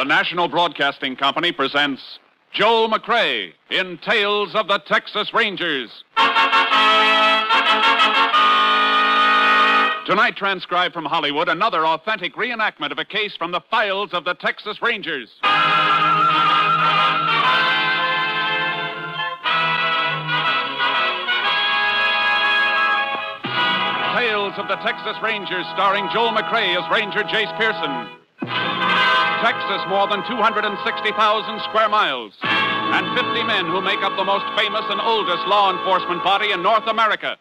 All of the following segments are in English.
The National Broadcasting Company presents Joel McCrea in Tales of the Texas Rangers. Tonight, transcribed from Hollywood, another authentic reenactment of a case from the files of the Texas Rangers. Tales of the Texas Rangers, starring Joel McCrea as Ranger Jace Pearson. Texas, more than 260,000 square miles, and 50 men who make up the most famous and oldest law enforcement body in North America.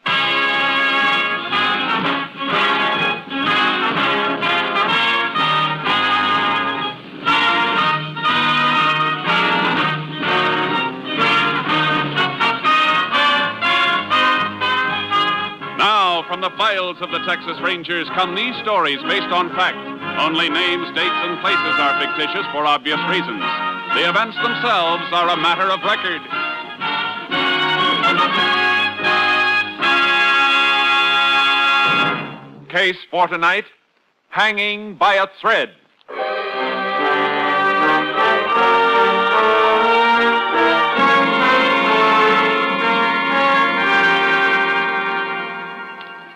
Now, from the files of the Texas Rangers come these stories based on fact. Only names, dates, and places are fictitious for obvious reasons. The events themselves are a matter of record. Case for tonight, hanging by a thread.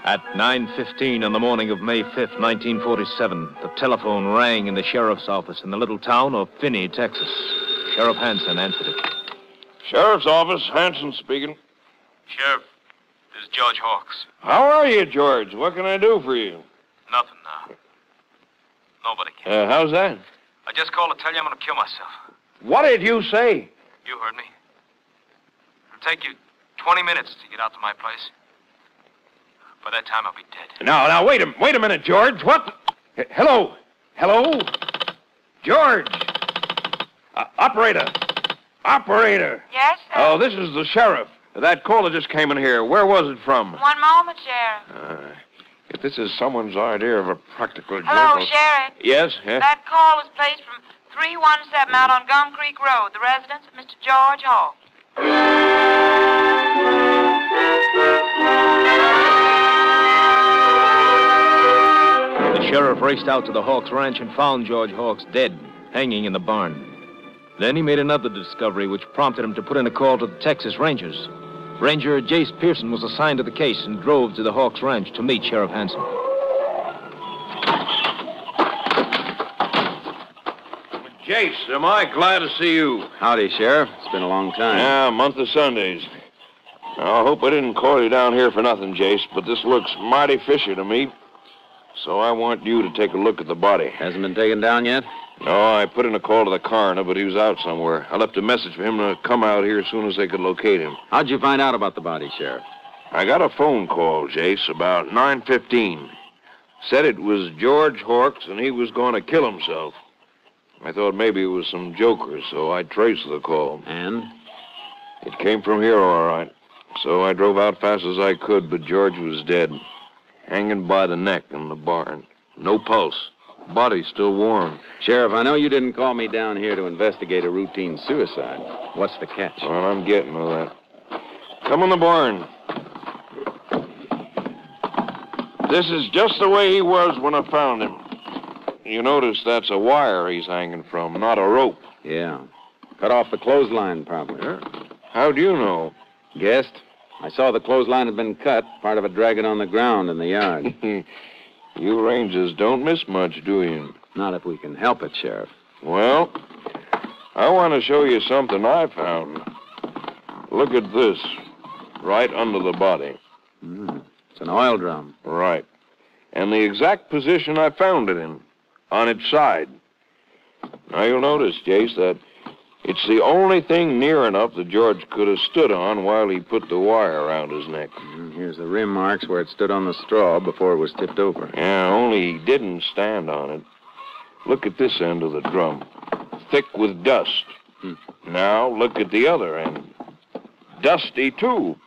At 9:15 on the morning of May 5th, 1947, the telephone rang in the sheriff's office in the little town of Finney, Texas. Sheriff Hansen answered it. Sheriff's office, Hansen speaking. Sheriff, this is George Hawks. How are you, George? What can I do for you? Nothing now. Nobody can. How's that? I just called to tell you I'm going to kill myself. What did you say? You heard me. It'll take you 20 minutes to get out to my place. By that time, I'll be dead. Now, wait a minute, George. What? Hello? George! Operator! Yes, sir? Oh, this is the sheriff. That caller just came in here. Where was it from? One moment, Sheriff. If this is someone's idea of a practical joke... Hello, Sheriff. Yes? That call was placed from 317 out on Gum Creek Road, the residence of Mr. George Hawks. The sheriff raced out to the Hawks Ranch and found George Hawks dead, hanging in the barn. Then he made another discovery which prompted him to put in a call to the Texas Rangers. Ranger Jace Pearson was assigned to the case and drove to the Hawks Ranch to meet Sheriff Hansen. Jace, am I glad to see you. Howdy, Sheriff. It's been a long time. Yeah, month of Sundays. Now, I hope I didn't call you down here for nothing, Jace, but this looks mighty fishy to me. So I want you to take a look at the body. Hasn't been taken down yet? No, I put in a call to the coroner, but he was out somewhere. I left a message for him to come out here as soon as they could locate him. How'd you find out about the body, Sheriff? I got a phone call, Jace, about 9:15. Said it was George Hawks and he was going to kill himself. I thought maybe it was some joker, so I traced the call. And? It came from here, all right. So I drove out fast as I could, but George was dead. Hanging by the neck in the barn. No pulse. Body still warm. Sheriff, I know you didn't call me down here to investigate a routine suicide. What's the catch? Well, I'm getting to that. Come in the barn. This is just the way he was when I found him. You notice that's a wire he's hanging from, not a rope. Yeah. Cut off the clothesline, probably. Sure. How'd you know? Guessed. I saw the clothesline had been cut, part of it dragging on the ground in the yard. You Rangers don't miss much, do you? Not if we can help it, Sheriff. Well, I want to show you something I found. Look at this, right under the body. It's an oil drum. Right. And the exact position I found it in, on its side. Now, you'll notice, Jace, that it's the only thing near enough that George could have stood on while he put the wire around his neck. Here's the rim marks where it stood on the straw before it was tipped over. Yeah, only he didn't stand on it. Look at this end of the drum. Thick with dust. Now, look at the other end. Dusty, too.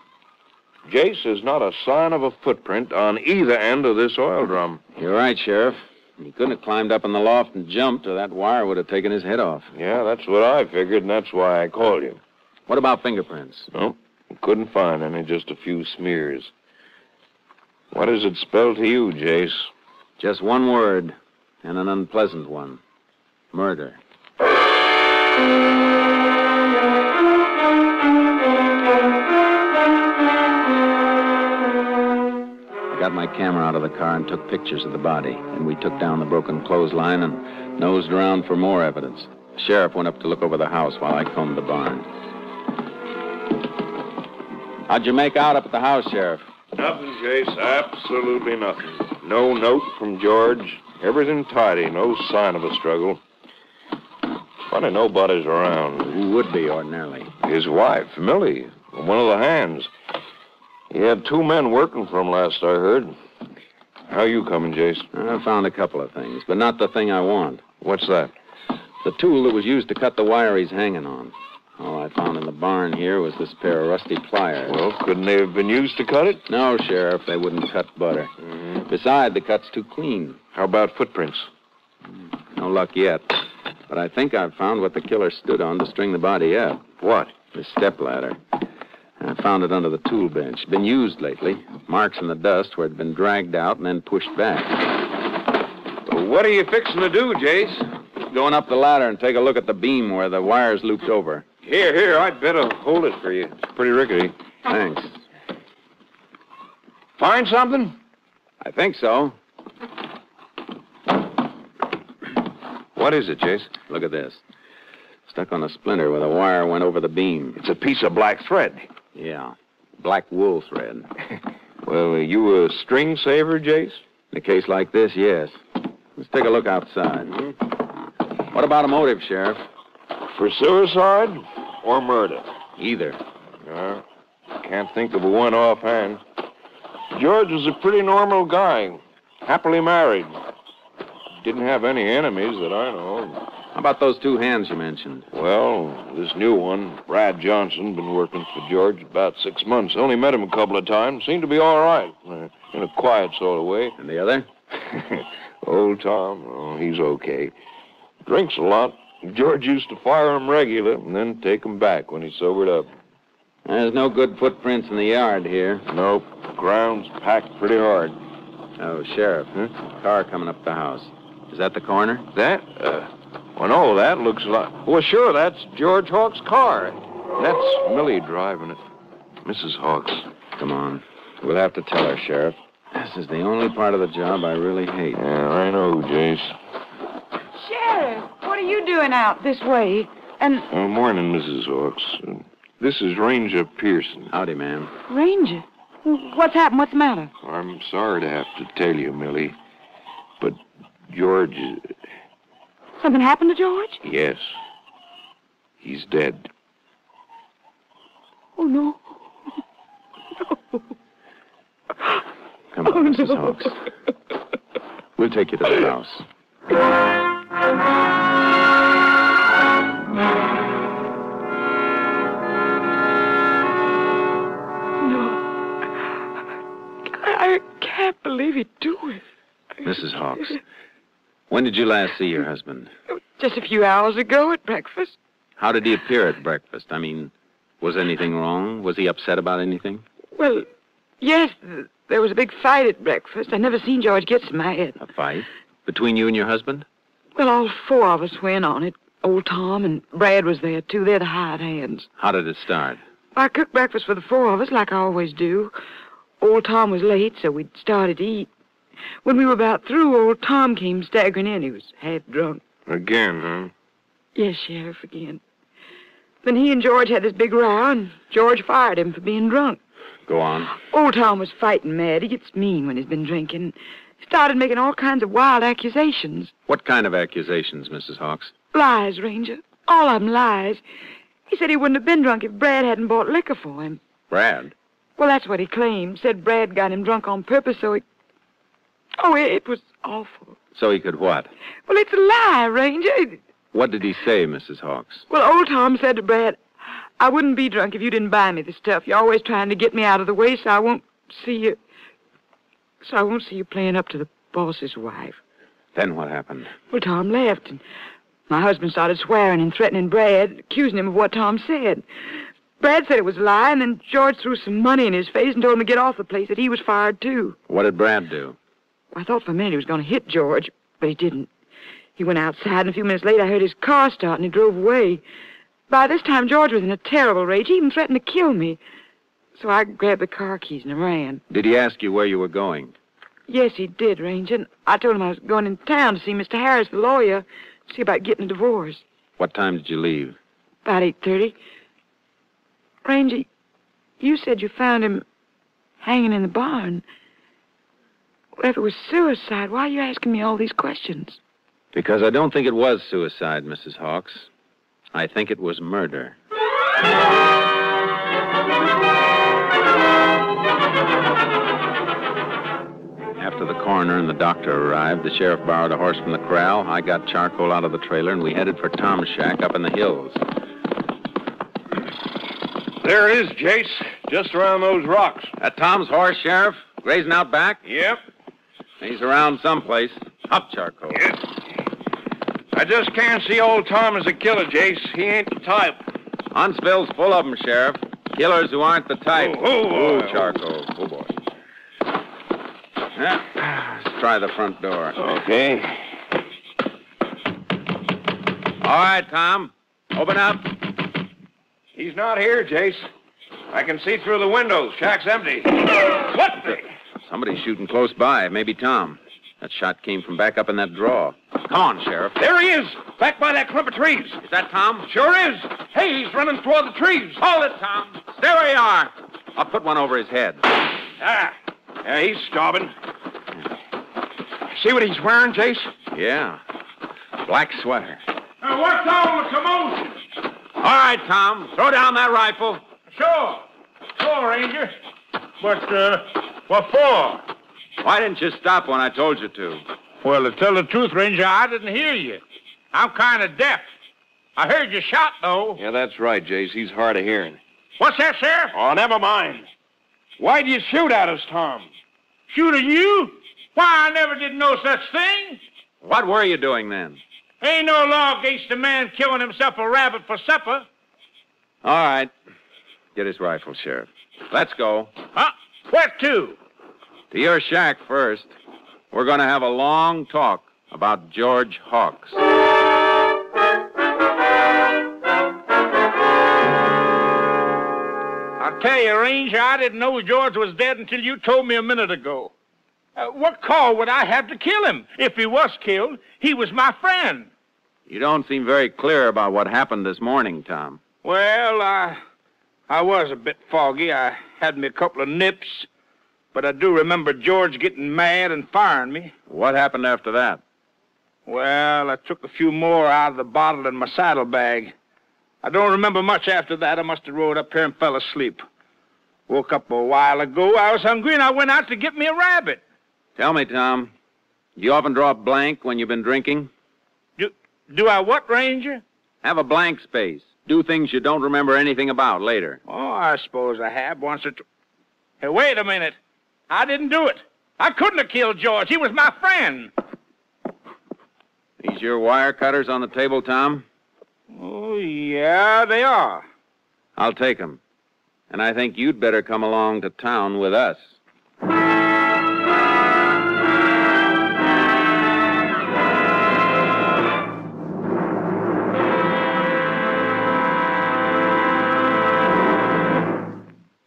Jace, there's not a sign of a footprint on either end of this oil drum. You're right, Sheriff. He couldn't have climbed up in the loft and jumped, or that wire would have taken his head off. Yeah, that's what I figured, and that's why I called you. What about fingerprints? No, couldn't find any, just a few smears. What does it spell to you, Jace? Just one word, and an unpleasant one. Murder. I got my camera out of the car and took pictures of the body. And we took down the broken clothesline and nosed around for more evidence. The sheriff went up to look over the house while I combed the barn. How'd you make out up at the house, Sheriff? Nothing, Jace. Absolutely nothing. No note from George. Everything tidy. No sign of a struggle. Funny nobody's around. Who would be ordinarily? His wife, Millie. One of the hands. He had 2 men working for him last I heard. How you coming, Jace? I found a couple of things, but not the thing I want. What's that? The tool that was used to cut the wire he's hanging on. All I found in the barn here was this pair of rusty pliers. Well, couldn't they have been used to cut it? No, Sheriff, they wouldn't cut butter. Mm-hmm. Besides, the cut's too clean. How about footprints? No luck yet. But I think I've found what the killer stood on to string the body up. What? The stepladder. I found it under the tool bench. Been used lately. Marks in the dust where it'd been dragged out and then pushed back. Well, what are you fixing to do, Jace? Going up the ladder and take a look at the beam where the wire's looped over. Here, I'd better hold it for you. It's pretty rickety. Thanks. Find something? I think so. What is it, Jace? Look at this. Stuck on a splinter where the wire went over the beam. It's a piece of black thread. Yeah. Black wool thread. Well, are you a string saver, Jace? In a case like this, yes. Let's take a look outside. Mm-hmm. What about a motive, Sheriff? For suicide or murder? Either. Can't think of one offhand. George was a pretty normal guy. Happily married. Didn't have any enemies that I know of. How about those 2 hands you mentioned? Well, this new one, Brad Johnson, been working for George about 6 months. Only met him a couple of times. Seemed to be all right. In a quiet sort of way. And the other? Old Tom, he's okay. Drinks a lot. George used to fire him regular and then take him back when he sobered up. There's no good footprints in the yard here. Nope. Ground's packed pretty hard. Oh, Sheriff. Car coming up the house. Is that the coroner? That? Well, no, that looks like... Well, sure, that's George Hawk's car. That's Millie driving it. Mrs. Hawk's. Come on. We'll have to tell her, Sheriff. This is the only part of the job I really hate. Yeah, I know, Jace. Sheriff, what are you doing out this way? And... Morning, Mrs. Hawks. This is Ranger Pearson. Howdy, ma'am. Ranger? What's happened? What's the matter? I'm sorry to have to tell you, Millie, but George... Something happened to George? Yes. He's dead. Oh, no. No. Come on, Mrs. Hawks. We'll take you to the house. I can't believe he'd do it. Mrs. Hawks, when did you last see your husband? Just a few hours ago at breakfast. How did he appear at breakfast? I mean, was anything wrong? Was he upset about anything? Well, yes, there was a big fight at breakfast. I never seen George get so mad. A fight? Between you and your husband? Well, all 4 of us went on it. Old Tom and Brad was there, too. They're the hired hands. How did it start? I cooked breakfast for the 4 of us, like I always do. Old Tom was late, so we'd started to eat. When we were about through, old Tom came staggering in. He was half drunk. Again, huh? Yes, Sheriff, again. Then he and George had this big row, and George fired him for being drunk. Go on. Old Tom was fighting mad. He gets mean when he's been drinking. He started making all kinds of wild accusations. What kind of accusations, Mrs. Hawks? Lies, Ranger. All of them lies. He said he wouldn't have been drunk if Brad hadn't bought liquor for him. Brad? Well, that's what he claimed. Said Brad got him drunk on purpose so he... Oh, it was awful. So he could what? Well, it's a lie, Ranger. What did he say, Mrs. Hawks? Well, old Tom said to Brad, I wouldn't be drunk if you didn't buy me the stuff. You're always trying to get me out of the way so I won't see you... So I won't see you playing up to the boss's wife. Then what happened? Well, Tom left, and my husband started swearing and threatening Brad, accusing him of what Tom said. Brad said it was a lie, and then George threw some money in his face and told him to get off the place, that he was fired, too. What did Brad do? I thought for a minute he was going to hit George, but he didn't. He went outside, and a few minutes later I heard his car start, and he drove away. By this time, George was in a terrible rage. He even threatened to kill me. So I grabbed the car keys and ran. Did he ask you where you were going? Yes, he did, Ranger. And I told him I was going in town to see Mr. Harris, the lawyer, see about getting a divorce. What time did you leave? About 8:30. Ranger, you said you found him hanging in the barn. Well, if it was suicide, why are you asking me all these questions? Because I don't think it was suicide, Mrs. Hawks. I think it was murder. After the coroner and the doctor arrived, the sheriff borrowed a horse from the corral. I got charcoal out of the trailer, and we headed for Tom's shack up in the hills. There it is, Jace. Just around those rocks. That Tom's horse, Sheriff? Grazing out back? Yep. He's around someplace. Up, charcoal. Yep. I just can't see old Tom as a killer, Jace. He ain't the type. Huntsville's full of them, Sheriff. Killers who aren't the type. Oh, charcoal. Oh, boy. Yeah. Let's try the front door. Okay. All right, Tom. Open up. He's not here, Jace. I can see through the windows. Shack's empty. What the? Somebody's shooting close by. Maybe Tom. That shot came from back up in that draw. Come on, Sheriff. There he is. Back by that clump of trees. Is that Tom? Sure is. Hey, he's running toward the trees. Hold it, Tom. Stay where you are. I'll put one over his head. Yeah, he's starving. See what he's wearing, Jace? Yeah. Black sweater. What's all the commotion? All right, Tom. Throw down that rifle. Sure, Ranger. But, what for? Why didn't you stop when I told you to? Well, to tell the truth, Ranger, I didn't hear you. I'm kind of deaf. I heard you shot, though. Yeah, that's right, Jace. He's hard of hearing. What's that, Sheriff? Oh, never mind. Why'd you shoot at us, Tom? Shooting you? Why, I never did no such thing. What were you doing then? Ain't no law against a man killing himself a rabbit for supper. All right. Get his rifle, Sheriff. Let's go. Huh? Where to? To your shack first. We're going to have a long talk about George Hawks. I'll tell you, Ranger, I didn't know George was dead until you told me a minute ago. What call would I have to kill him? If he was killed, he was my friend. You don't seem very clear about what happened this morning, Tom. Well, I was a bit foggy. I had me a couple of nips. But I do remember George getting mad and firing me. What happened after that? Well, I took a few more out of the bottle in my saddlebag. I don't remember much after that. I must have rode up here and fell asleep. Woke up a while ago. I was hungry, and I went out to get me a rabbit. Tell me, Tom, do you often draw a blank when you've been drinking? Do I what, Ranger? Have a blank space. Do things you don't remember anything about later. Oh, I suppose I have once or twice. Hey, wait a minute. I didn't do it. I couldn't have killed George. He was my friend. These your wire cutters on the table, Tom? Oh, yeah, they are. I'll take them. And I think you'd better come along to town with us.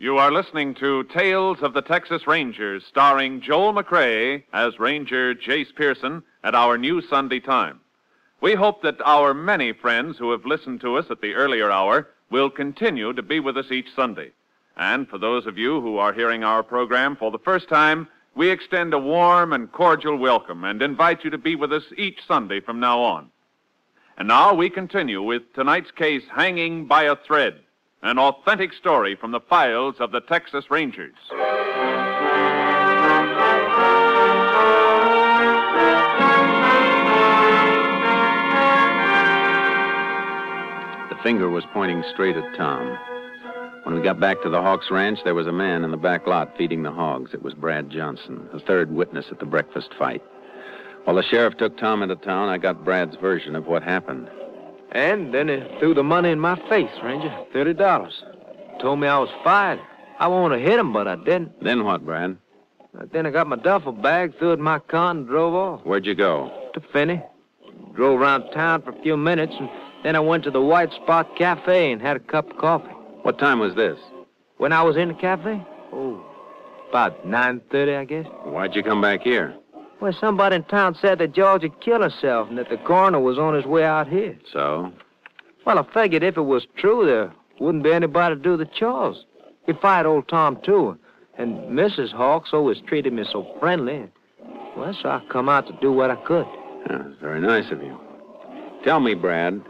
You are listening to Tales of the Texas Rangers, starring Joel McCrae as Ranger Jace Pearson at our new Sunday time. We hope that our many friends who have listened to us at the earlier hour will continue to be with us each Sunday. And for those of you who are hearing our program for the first time, we extend a warm and cordial welcome and invite you to be with us each Sunday from now on. And now we continue with tonight's case, Hanging by a Thread, an authentic story from the files of the Texas Rangers. The finger was pointing straight at Tom. When we got back to the Hawks Ranch, there was a man in the back lot feeding the hogs. It was Brad Johnson, the third witness at the breakfast fight. While the sheriff took Tom into town, I got Brad's version of what happened. And then he threw the money in my face, Ranger. $30. Told me I was fired. I wanted to hit him, but I didn't. Then what, Brad? Then I got my duffel bag, threw it in my car, and drove off. Where'd you go? To Finney. drove around town for a few minutes, and then I went to the White Spot Cafe and had a cup of coffee. What time was this? When I was in the cafe? Oh, about 9:30, I guess. Why'd you come back here? Well, somebody in town said that George had killed herself and that the coroner was on his way out here. So? Well, I figured if it was true, there wouldn't be anybody to do the chores. He fired old Tom, too. And Mrs. Hawks always treated me so friendly. Well, so I come out to do what I could. Yeah, it's very nice of you. Tell me, Brad,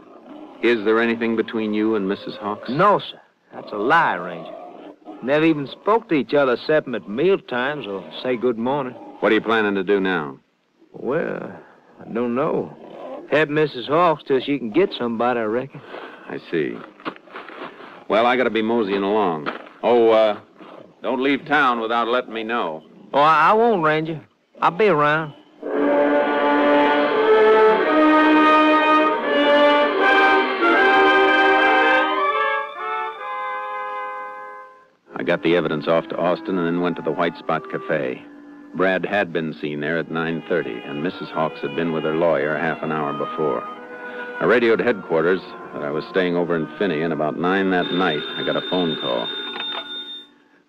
is there anything between you and Mrs. Hawks? No, sir. That's a lie, Ranger. Never even spoke to each other except at meal times or say good morning. What are you planning to do now? Well, I don't know. Help Mrs. Hawks till she can get somebody, I reckon. I see. Well, I gotta be moseying along. Oh, don't leave town without letting me know. Oh, I won't, Ranger. I'll be around. I got the evidence off to Austin and then went to the White Spot Cafe. Brad had been seen there at 9:30, and Mrs. Hawks had been with her lawyer half an hour before. I radioed headquarters that I was staying over in Finney, and about 9 that night, I got a phone call.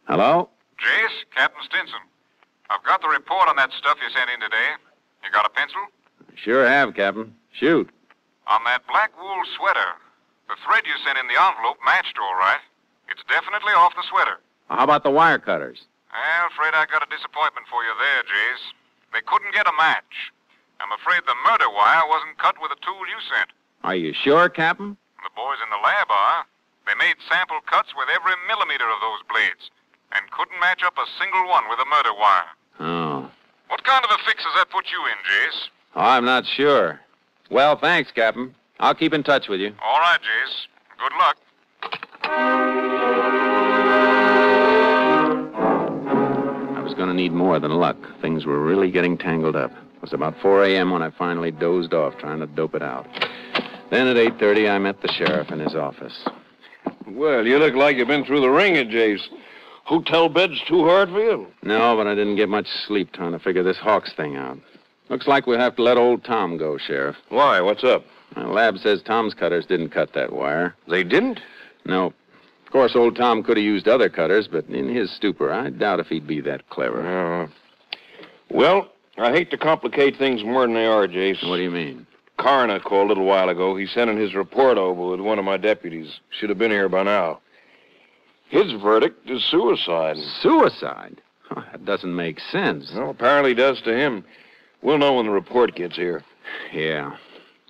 Hello? Jace, Captain Stinson. I've got the report on that stuff you sent in today. You got a pencil? Sure have, Captain. Shoot. On that black wool sweater, the thread you sent in the envelope matched all right. It's definitely off the sweater. How about the wire cutters? Well, afraid I got a disappointment for you there, Jace. They couldn't get a match. I'm afraid the murder wire wasn't cut with the tool you sent. Are you sure, Captain? The boys in the lab are. They made sample cuts with every millimeter of those blades and couldn't match up a single one with a murder wire. Oh. What kind of a fix has that put you in, Jace? Oh, I'm not sure. Well, thanks, Captain. I'll keep in touch with you. All right, Jace. Good luck. I was going to need more than luck. Things were really getting tangled up. It was about 4 a.m. when I finally dozed off trying to dope it out. Then at 8:30, I met the sheriff in his office. Well, you look like you've been through the ringer, Jace. Hotel bed's too hard for you? No, but I didn't get much sleep trying to figure this Hawks thing out. Looks like we'll have to let old Tom go, Sheriff. Why? What's up? My lab says Tom's cutters didn't cut that wire. They didn't? No. Of course, old Tom could have used other cutters, but in his stupor, I doubt if he'd be that clever. Well, I hate to complicate things more than they are, Jace. What do you mean? Coroner called a little while ago. He sent in his report over with one of my deputies. Should have been here by now. His verdict is suicide. Suicide? Oh, that doesn't make sense. Well, apparently does to him. We'll know when the report gets here. Yeah.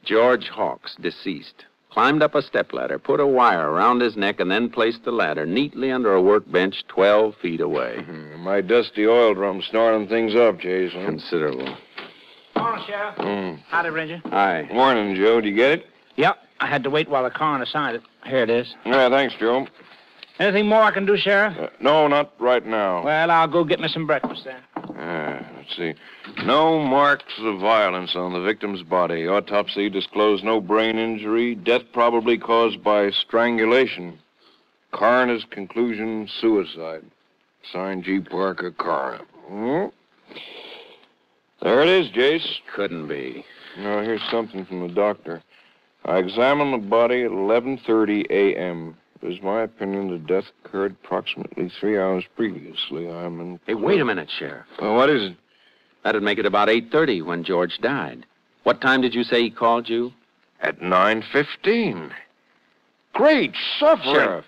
George Hawks, deceased. Climbed up a stepladder, put a wire around his neck, and then placed the ladder neatly under a workbench 12 feet away. My dusty oil drum snoring things up, Jason. Considerable. Morning, Sheriff. Howdy, Ranger. Hi. Morning, Joe. Did you get it? Yep. I had to wait while the coroner signed it. Here it is. Yeah, thanks, Joe. Anything more I can do, Sheriff? No, not right now. Well, I'll go get me some breakfast then. Let's see. No marks of violence on the victim's body. Autopsy disclosed no brain injury. Death probably caused by strangulation. Coroner's conclusion, suicide. Signed G. Parker, coroner. There it is, Jace. Couldn't be. Now, here's something from the doctor. I examined the body at 11:30 a.m. It is my opinion the death occurred approximately 3 hours previously. Hey, wait a minute, Sheriff. Well, what is it? That'd make it about 8:30 when George died. What time did you say he called you? At 9:15. Great suffer! Sheriff,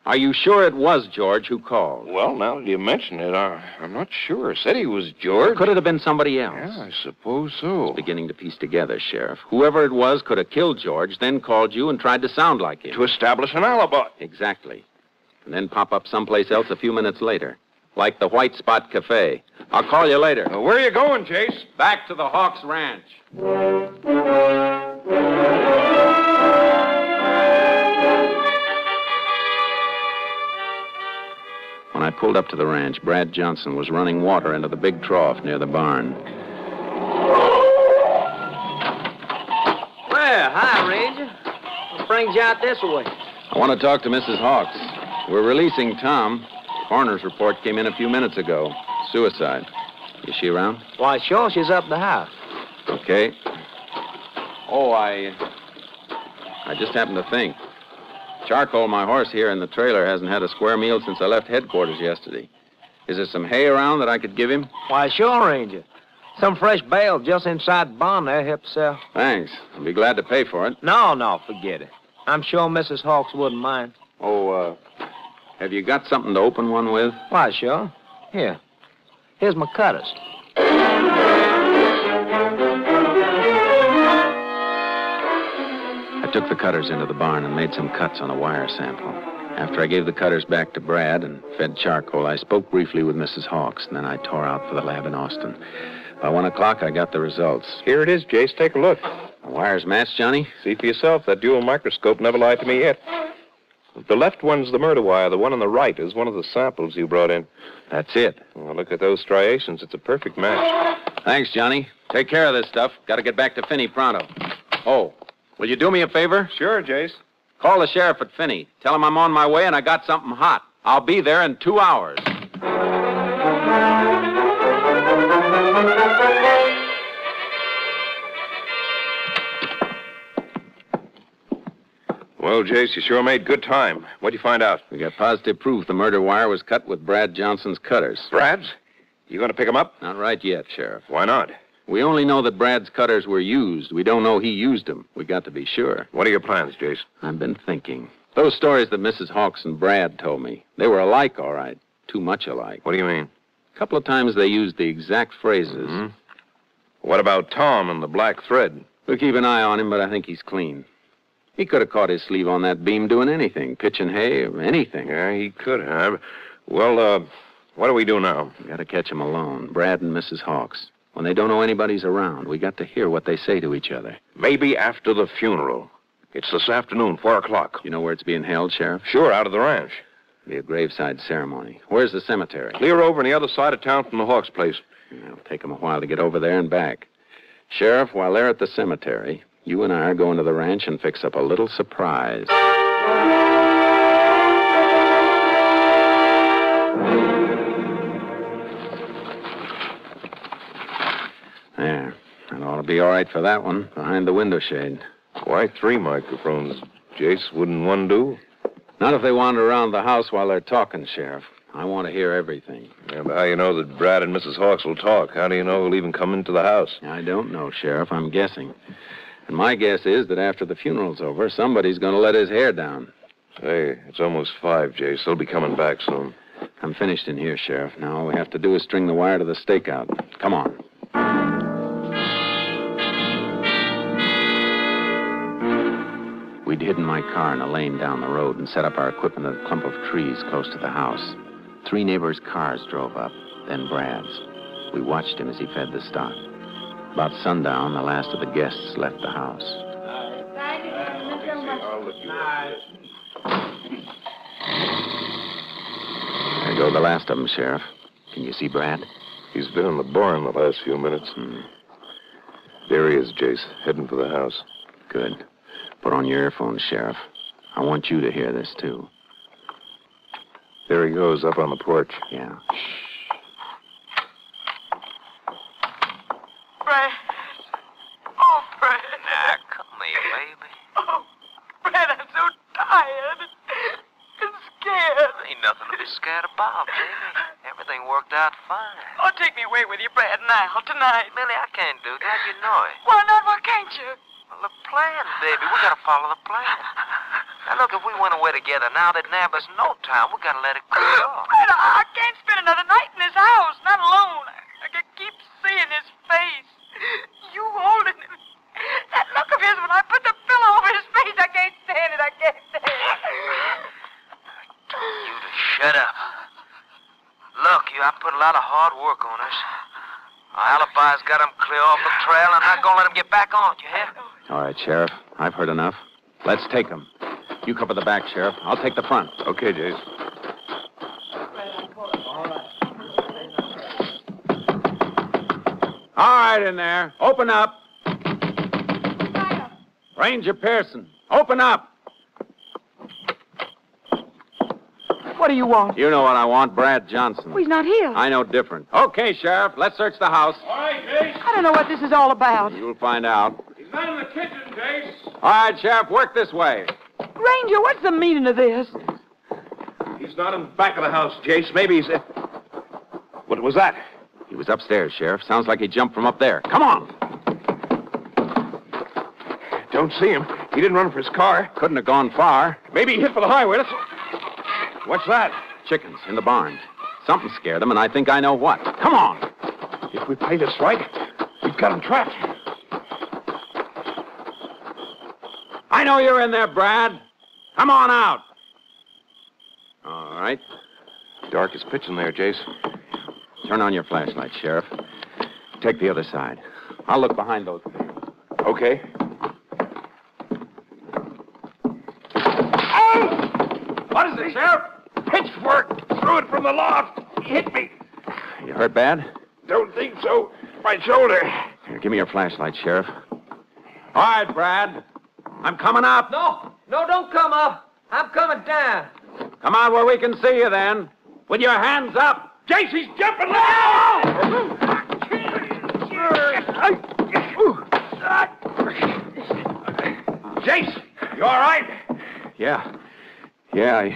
are you sure it was George who called? Well, now that you mention it, I'm not sure. Said he was George. Could it have been somebody else? Yeah, I suppose so. Beginning to piece together, Sheriff. Whoever it was could have killed George, then called you and tried to sound like him. To establish an alibi. Exactly. And then pop up someplace else a few minutes later. Like the White Spot Cafe. I'll call you later. Where are you going, Chase? Back to the Hawks Ranch. When I pulled up to the ranch, Brad Johnson was running water into the big trough near the barn. Well, hi, Ranger. What brings you out this way? I want to talk to Mrs. Hawks. We're releasing Tom. Coroner's report came in a few minutes ago. Suicide. Is she around? Why, sure, she's up the house. Okay. Oh, I just happened to think. Charcoal, my horse here in the trailer, hasn't had a square meal since I left headquarters yesterday. Is there some hay around that I could give him? Why, sure, Ranger. Some fresh bales just inside the barn there help sell. Thanks. I'll be glad to pay for it. No, forget it. I'm sure Mrs. Hawks wouldn't mind. Oh, have you got something to open one with? Why, sure. Here's my cutters. I took the cutters into the barn and made some cuts on a wire sample. After I gave the cutters back to Brad and fed charcoal, I spoke briefly with Mrs. Hawks, and then I tore out for the lab in Austin. By 1 o'clock, I got the results. Here it is, Jace. Take a look. The wires match, Johnny? See for yourself. That dual microscope never lied to me yet. The left one's the murder wire. The one on the right is one of the samples you brought in. That's it. Well, look at those striations. It's a perfect match. Thanks, Johnny. Take care of this stuff. Got to get back to Finney pronto. Oh, will you do me a favor? Sure, Jace. Call the sheriff at Finney. Tell him I'm on my way and I got something hot. I'll be there in 2 hours. Well, Jace, you sure made good time. What'd you find out? We got positive proof the murder wire was cut with Brad Johnson's cutters. Brad's? You going to pick him up? Not right yet, Sheriff. Why not? We only know that Brad's cutters were used. We don't know he used them. We got to be sure. What are your plans, Jace? I've been thinking. Those stories that Mrs. Hawks and Brad told me, they were alike, all right. Too much alike. What do you mean? A couple of times they used the exact phrases. Mm-hmm. What about Tom and the black thread? We'll keep an eye on him, but I think he's clean. He could have caught his sleeve on that beam doing anything, pitching hay or anything. Yeah, he could have. Well, what do we do now? We got to catch him alone, Brad and Mrs. Hawks. When they don't know anybody's around, we got to hear what they say to each other. Maybe after the funeral. It's this afternoon, 4 o'clock. You know where it's being held, Sheriff? Sure, out of the ranch. Be a graveside ceremony. Where's the cemetery? Clear over on the other side of town from the Hawks' place. It'll take them a while to get over there and back. Sheriff, while they're at the cemetery, you and I are going to the ranch and fix up a little surprise. There. That ought to be all right for that one, behind the window shade. Why 3 microphones, Jace? Wouldn't one do? Not if they wander around the house while they're talking, Sheriff. I want to hear everything. Yeah, but how do you know that Brad and Mrs. Hawks will talk? How do you know who'll even come into the house? I don't know, Sheriff. I'm guessing. And my guess is that after the funeral's over, somebody's going to let his hair down. Hey, it's almost 5, Jace. They'll be coming back soon. I'm finished in here, Sheriff. Now all we have to do is string the wire to the stakeout. Come on. We'd hidden my car in a lane down the road and set up our equipment at a clump of trees close to the house. 3 neighbors' cars drove up, then Brad's. We watched him as he fed the stock. About sundown, the last of the guests left the house. There go the last of them, Sheriff. Can you see Brad? He's been in the barn the last few minutes. There he is, Jace, heading for the house. Good. Put on your earphones, Sheriff. I want you to hear this, too. There he goes, up on the porch. Yeah. Brad. Oh, Brad. Now, come here, baby. Oh, Brad, I'm so tired and scared. Ain't nothing to be scared about, baby. Everything worked out fine. Oh, take me away with you, Brad, now, tonight. Millie, I can't do that. You know it. Why not? Why can't you? Well, the plan, baby. We gotta follow the plan. Now, look, if we went away together now, they'd nab us no time. We gotta let it cool off. Brad, I can't spend another night in this house, not alone. I can keep seeing his face. You holding him. That look of his when I put the pillow over his face, I can't stand it. I can't stand it. I told you to shut up. Look, I put a lot of hard work on us. Our alibi's got them clear off the trail. I'm not gonna let them get back on, you hear? All right, Sheriff. I've heard enough. Let's take them. You cover the back, Sheriff. I'll take the front. Okay, Jace. All right, in there. Open up. Ranger Pearson, open up. What do you want? You know what I want, Brad Johnson. Oh, he's not here. I know different. Okay, Sheriff, let's search the house. All right, Jace. I don't know what this is all about. You'll find out. He's Not in the kitchen, Jace. All right, Sheriff, work this way. Ranger, what's the meaning of this? He's not in the back of the house, Jace. Maybe he's... What was that? He was upstairs, Sheriff. Sounds like he jumped from up there. Come on. Don't see him. He didn't run for his car. Couldn't have gone far. Maybe he hit for the highway. What's that? Chickens in the barn. Something scared them, and I think I know what. Come on. If we play this right, we've got him trapped. I know you're in there, Brad. Come on out. All right. Dark as pitch in there, Jace. Turn on your flashlight, Sheriff. Take the other side. I'll look behind those things. Okay. What is it, Sheriff? Pitchfork. Threw it from the loft. He hit me. You hurt bad? Don't think so. My shoulder. Here, give me your flashlight, Sheriff. All right, Brad. I'm coming up. No, don't come up. I'm coming down. Come out where we can see you, then. With your hands up. Jace, he's jumping now! Jace, you all right? Yeah, he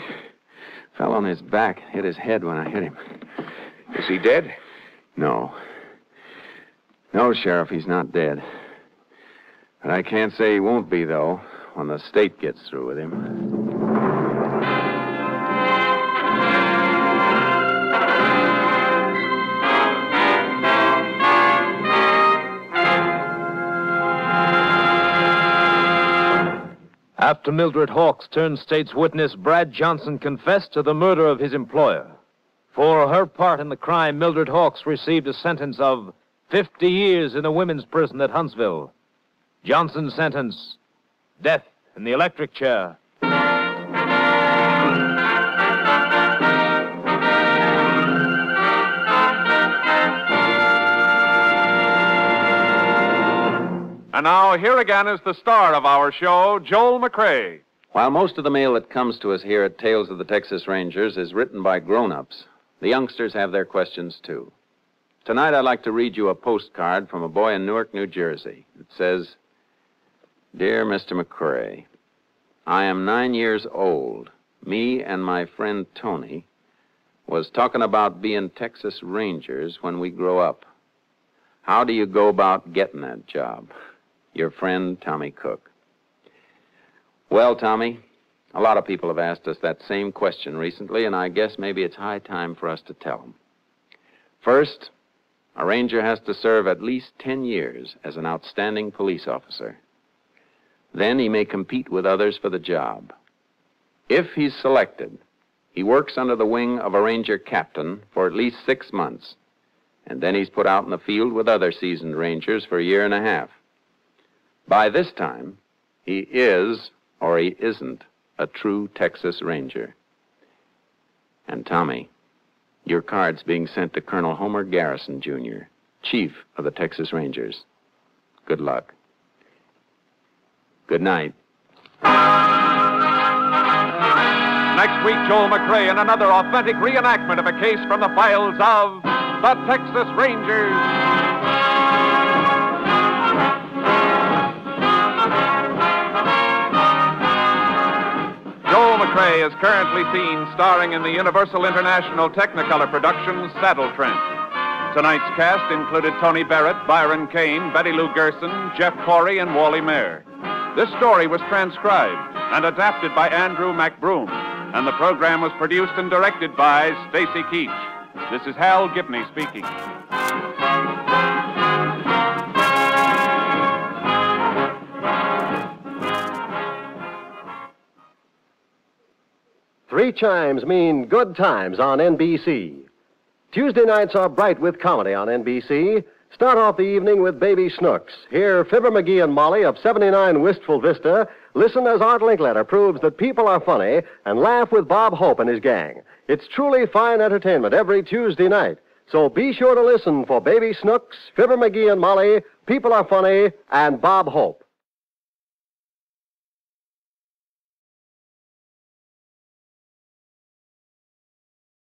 fell on his back, hit his head when I hit him. Is he dead? No, Sheriff, he's not dead. But I can't say he won't be, though, when the state gets through with him. After Mildred Hawks turned state's witness, Brad Johnson confessed to the murder of his employer. For her part in the crime, Mildred Hawks received a sentence of 50 years in a women's prison at Huntsville. Johnson's sentence, death in the electric chair. And now, here again is the star of our show, Joel McCrea. While most of the mail that comes to us here at Tales of the Texas Rangers is written by grown-ups, the youngsters have their questions, too. Tonight, I'd like to read you a postcard from a boy in Newark, New Jersey. It says, Dear Mr. McCrea, I am 9 years old. Me and my friend Tony was talking about being Texas Rangers when we grow up. How do you go about getting that job? Your friend, Tommy Cook. Well, Tommy, a lot of people have asked us that same question recently, and I guess maybe it's high time for us to tell them. First, a ranger has to serve at least 10 years as an outstanding police officer. Then he may compete with others for the job. If he's selected, he works under the wing of a ranger captain for at least 6 months, and then he's put out in the field with other seasoned rangers for a year and a half. By this time, he is, or he isn't, a true Texas Ranger. And Tommy, your card's being sent to Colonel Homer Garrison, Jr., Chief of the Texas Rangers. Good luck. Good night. Next week, Joel McCrea in another authentic reenactment of a case from the files of the Texas Rangers. Joel McCrea is currently seen starring in the Universal International Technicolor production Saddle Trent. Tonight's cast included Tony Barrett, Byron Kane, Betty Lou Gerson, Jeff Corey, and Wally Mayer. This story was transcribed and adapted by Andrew McBroom, and the program was produced and directed by Stacy Keach. This is Hal Gibney speaking. Three chimes mean good times on NBC. Tuesday nights are bright with comedy on NBC. Start off the evening with Baby Snooks. Hear Fibber McGee and Molly of 79 Wistful Vista. Listen as Art Linkletter proves that people are funny and laugh with Bob Hope and his gang. It's truly fine entertainment every Tuesday night. So be sure to listen for Baby Snooks, Fibber McGee and Molly, People Are Funny, and Bob Hope.